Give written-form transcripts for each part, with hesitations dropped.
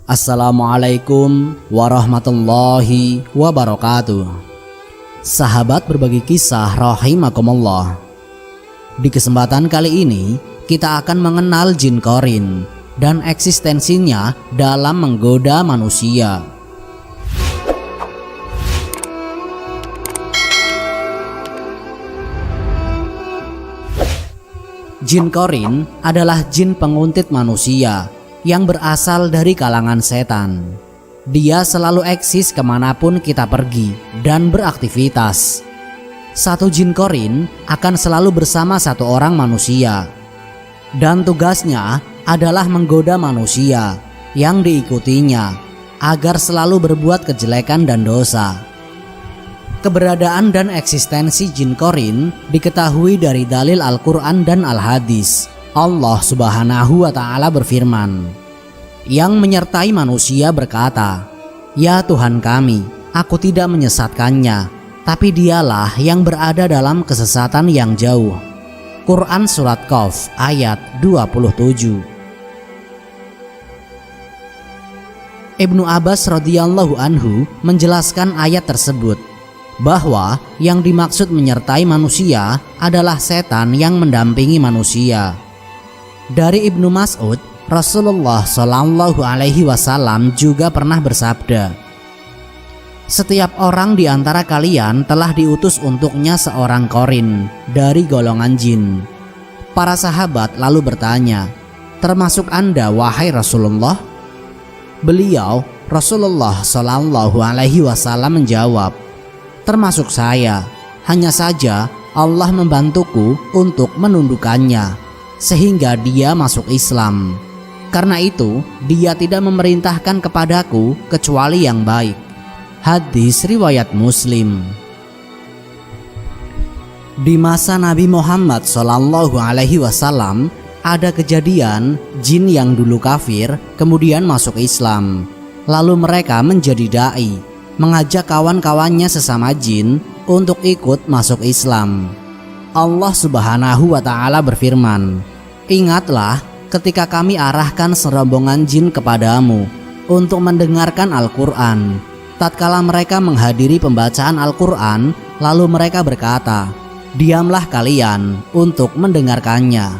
Assalamualaikum warahmatullahi wabarakatuh. Sahabat berbagi kisah rahimakumullah. Di kesempatan kali ini kita akan mengenal jin Qarin dan eksistensinya dalam menggoda manusia. Jin Qarin adalah jin penguntit manusia yang berasal dari kalangan setan. Dia selalu eksis kemanapun kita pergi dan beraktivitas. Satu jin Qarin akan selalu bersama satu orang manusia, dan tugasnya adalah menggoda manusia yang diikutinya agar selalu berbuat kejelekan dan dosa. Keberadaan dan eksistensi jin Qarin diketahui dari dalil Al-Quran dan Al-Hadis. Allah Subhanahu wa Ta'ala berfirman, yang menyertai manusia berkata, "Ya Tuhan kami, aku tidak menyesatkannya, tapi dialah yang berada dalam kesesatan yang jauh." Quran Surat Qaf ayat 27. Ibnu Abbas radhiyallahu anhu menjelaskan ayat tersebut bahwa yang dimaksud menyertai manusia adalah setan yang mendampingi manusia. Dari Ibnu Mas'ud, Rasulullah Shallallahu Alaihi Wasallam juga pernah bersabda, "Setiap orang di antara kalian telah diutus untuknya seorang Qarin dari golongan jin." Para sahabat lalu bertanya, "Termasuk Anda, wahai Rasulullah?" Beliau, Rasulullah Shallallahu Alaihi Wasallam menjawab, "Termasuk saya. Hanya saja Allah membantuku untuk menundukkannya sehingga dia masuk Islam. Karena itu dia tidak memerintahkan kepadaku kecuali yang baik." Hadis riwayat Muslim. Di masa Nabi Muhammad Shallallahu Alaihi Wasallam ada kejadian jin yang dulu kafir kemudian masuk Islam. Lalu mereka menjadi dai, mengajak kawan-kawannya sesama jin untuk ikut masuk Islam. Allah Subhanahu wa Ta'ala berfirman, "Ingatlah ketika kami arahkan serombongan jin kepadamu untuk mendengarkan Al-Quran. Tatkala mereka menghadiri pembacaan Al-Quran, lalu mereka berkata, 'Diamlah kalian untuk mendengarkannya.'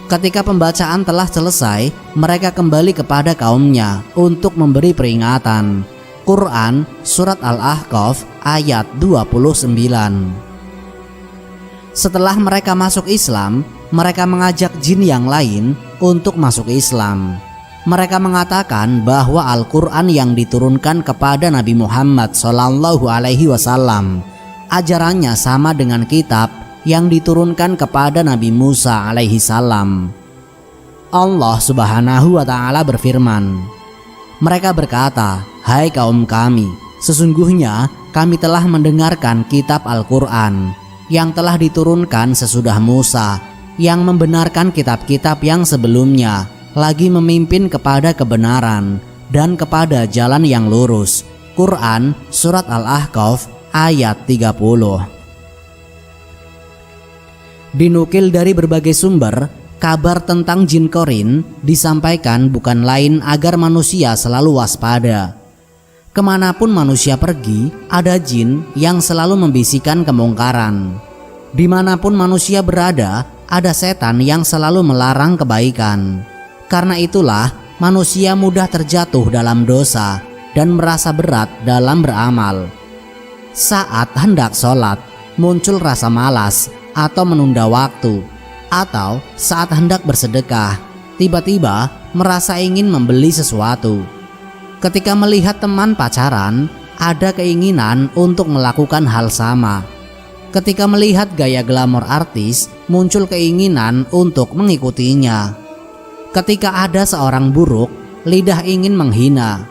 Ketika pembacaan telah selesai, mereka kembali kepada kaumnya untuk memberi peringatan." Quran Surat Al-Ahqaf ayat 29. Setelah mereka masuk Islam, mereka mengajak jin yang lain untuk masuk Islam. Mereka mengatakan bahwa Al-Quran yang diturunkan kepada Nabi Muhammad Sallallahu Alaihi Wasallam ajarannya sama dengan kitab yang diturunkan kepada Nabi Musa alaihi salam. Allah Subhanahu wa Ta'ala berfirman, mereka berkata, "Hai kaum kami, sesungguhnya kami telah mendengarkan kitab Al-Quran yang telah diturunkan sesudah Musa, yang membenarkan kitab-kitab yang sebelumnya, lagi memimpin kepada kebenaran dan kepada jalan yang lurus." Quran Surat Al-Ahqaf ayat 30. Dinukil dari berbagai sumber, kabar tentang jin Qarin disampaikan bukan lain agar manusia selalu waspada. Kemanapun manusia pergi, ada jin yang selalu membisikkan kemungkaran. Dimanapun manusia berada, ada setan yang selalu melarang kebaikan. Karena itulah manusia mudah terjatuh dalam dosa dan merasa berat dalam beramal. Saat hendak sholat, muncul rasa malas atau menunda waktu. Atau saat hendak bersedekah, tiba-tiba merasa ingin membeli sesuatu. Ketika melihat teman pacaran, ada keinginan untuk melakukan hal sama. Ketika melihat gaya glamor artis, muncul keinginan untuk mengikutinya. Ketika ada seorang buruk, lidah ingin menghina.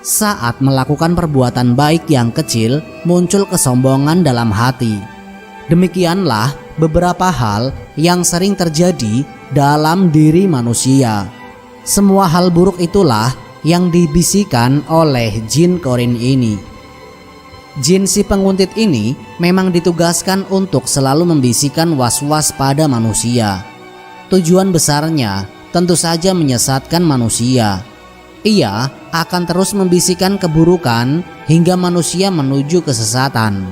Saat melakukan perbuatan baik yang kecil, muncul kesombongan dalam hati. Demikianlah beberapa hal yang sering terjadi dalam diri manusia. Semua hal buruk itulah yang dibisikkan oleh jin Qarin ini. Jin si penguntit ini memang ditugaskan untuk selalu membisikkan was-was pada manusia. Tujuan besarnya tentu saja menyesatkan manusia. Ia akan terus membisikkan keburukan hingga manusia menuju kesesatan.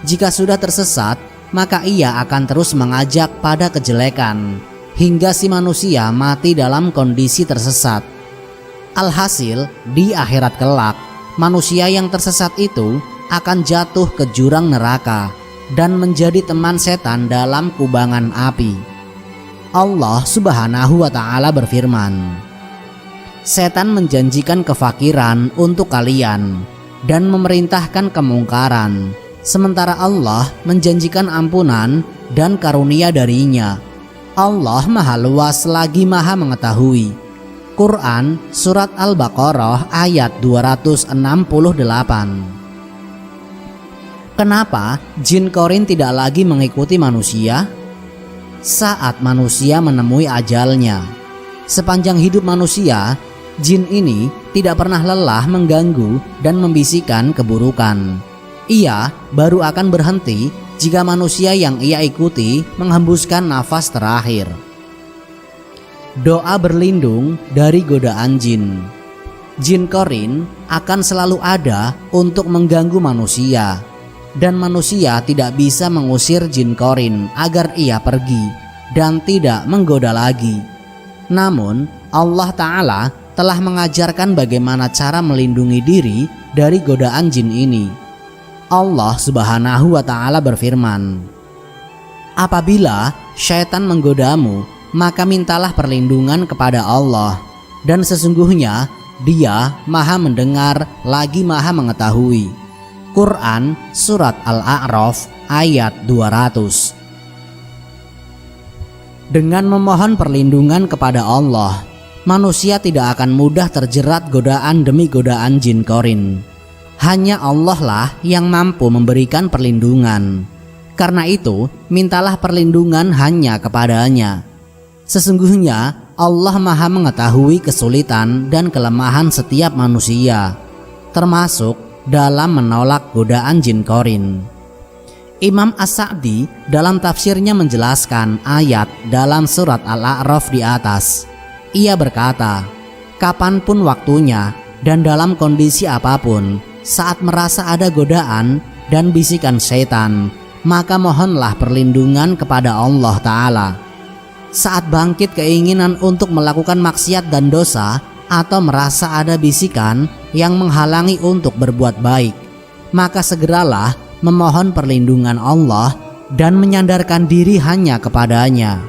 Jika sudah tersesat, maka ia akan terus mengajak pada kejelekan hingga si manusia mati dalam kondisi tersesat. Alhasil, di akhirat kelak, manusia yang tersesat itu akan jatuh ke jurang neraka dan menjadi teman setan dalam kubangan api. Allah Subhanahu wa Ta'ala berfirman, "Setan menjanjikan kefakiran untuk kalian dan memerintahkan kemungkaran, sementara Allah menjanjikan ampunan dan karunia darinya. Allah Maha Luas lagi Maha Mengetahui." Quran Surat Al-Baqarah ayat 268. Kenapa jin korin tidak lagi mengikuti manusia? Saat manusia menemui ajalnya. Sepanjang hidup manusia, jin ini tidak pernah lelah mengganggu dan membisikkan keburukan. Ia baru akan berhenti jika manusia yang ia ikuti menghembuskan nafas terakhir. Doa berlindung dari godaan jin. Jin korin akan selalu ada untuk mengganggu manusia, dan manusia tidak bisa mengusir jin korin agar ia pergi dan tidak menggoda lagi. Namun Allah Ta'ala telah mengajarkan bagaimana cara melindungi diri dari godaan jin ini. Allah Subhanahu wa Ta'ala berfirman, "Apabila syaitan menggodamu, maka mintalah perlindungan kepada Allah, dan sesungguhnya Dia Maha Mendengar lagi Maha Mengetahui." Quran Surat Al-A'raf ayat 200. Dengan memohon perlindungan kepada Allah, manusia tidak akan mudah terjerat godaan demi godaan jin korin. Hanya Allah lah yang mampu memberikan perlindungan. Karena itu, mintalah perlindungan hanya kepadanya. Sesungguhnya Allah Maha Mengetahui kesulitan dan kelemahan setiap manusia, termasuk dalam menolak godaan jin korin. Imam As-Sa'di dalam tafsirnya menjelaskan ayat dalam surat Al-A'raf di atas. Ia berkata, "Kapanpun waktunya dan dalam kondisi apapun, saat merasa ada godaan dan bisikan syaitan, maka mohonlah perlindungan kepada Allah Ta'ala. Saat bangkit keinginan untuk melakukan maksiat dan dosa, atau merasa ada bisikan yang menghalangi untuk berbuat baik, maka segeralah memohon perlindungan Allah dan menyandarkan diri hanya kepadanya."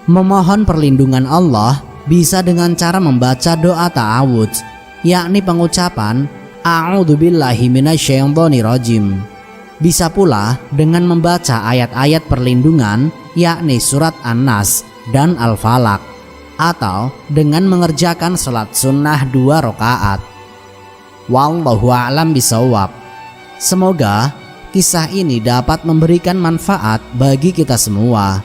Memohon perlindungan Allah bisa dengan cara membaca doa ta'awudz, yakni pengucapan A'udzubillahi minasyaitonirrajim. Bisa pula dengan membaca ayat-ayat perlindungan, yakni surat An-Nas dan Al-Falaq, atau dengan mengerjakan salat sunnah 2 rakaat. Wallahu a'lam bishawab. Semoga kisah ini dapat memberikan manfaat bagi kita semua.